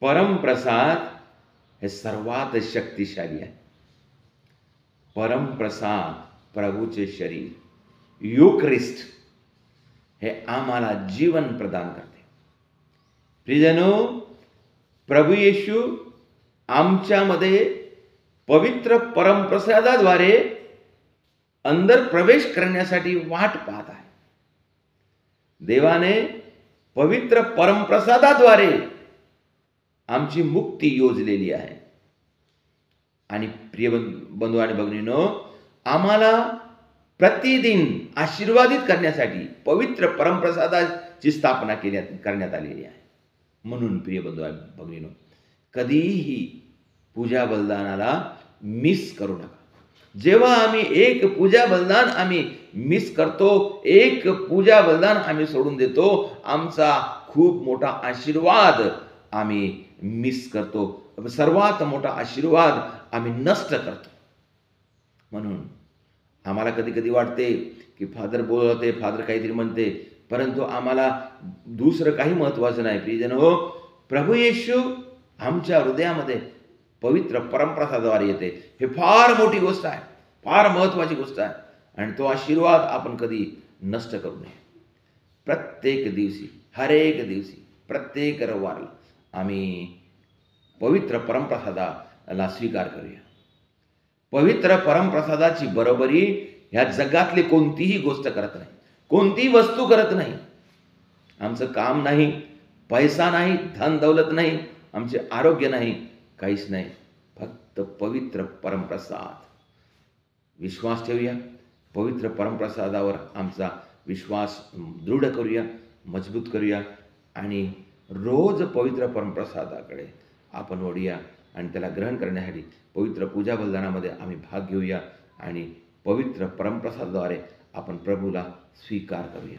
परमप्रसाद हे सर्वात शक्तिशाली आहे. परमप्रसाद प्रभूचे शरीर युक्रिस्ट हे आम्हाला जीवन प्रदान करते. प्रियजनो, प्रभू येशू आमच्यामध्ये पवित्र परमप्रसादाद्वारे अंदर प्रवेश करण्यासाठी वाट पाहत आहे. देवाने पवित्र परमप्रसादाद्वारे आमची मुक्ती योजलेली आहे. आणि प्रिय बंधू आणि भगिनींनो, आम्हाला प्रतिदिन आशीर्वादित करण्यासाठी पवित्र परमप्रसादाची स्थापना करण्यात आलेली आहे. म्हणून प्रिय बंधू आणि भगिनींनो, कधीही पूजा बलिदानाला मिस करू नका. जेव्हा आम्ही एक पूजा बलिदान आम्ही मिस करतो, एक पूजा बलिदान आम्ही सोडून देतो, आमचा खूप मोठा आशीर्वाद आम्ही मिस करतो. सर्वात मोठा आशीर्वाद आम्ही नष्ट करतो. म्हणून आम्हाला कधी कधी वाटते की फादर बोलते, फादर काहीतरी म्हणते, परंतु आम्हाला दुसरं काही महत्त्वाचं नाही. प्रियजन हो, प्रभू येशू आमच्या हृदयामध्ये पवित्र परमप्रसादाद्वारे येते. हे फार मोठी गोष्ट आहे, फार महत्त्वाची गोष्ट आहे. आणि तो आशीर्वाद आपण कधी नष्ट करू नये. प्रत्येक दिवशी, हर एक दिवशी, प्रत्येक रविवारला आम्ही पवित्र परमप्रसादाला स्वीकार करूया. पवित्र परमप्रसादाची बरोबरी ह्या जगातली कोणतीही गोष्ट करत नाही, कोणतीही वस्तू करत नाही. आमचं काम नाही, पैसा नाही, धन दौलत नाही, आमचे आरोग्य नाही, काहीच नाही. फक्त पवित्र परमप्रसाद. विश्वास ठेवूया. पवित्र परमप्रसादावर आमचा विश्वास दृढ करूया, मजबूत करूया आणि रोज पवित्र परमप्रसादाकडे आपण वळूया आणि त्याला ग्रहण करण्यासाठी पवित्र पूजा बलिदानामध्ये आम्ही भाग घेऊया आणि पवित्र परमप्रसादाद्वारे आपण प्रभूला स्वीकार करूया.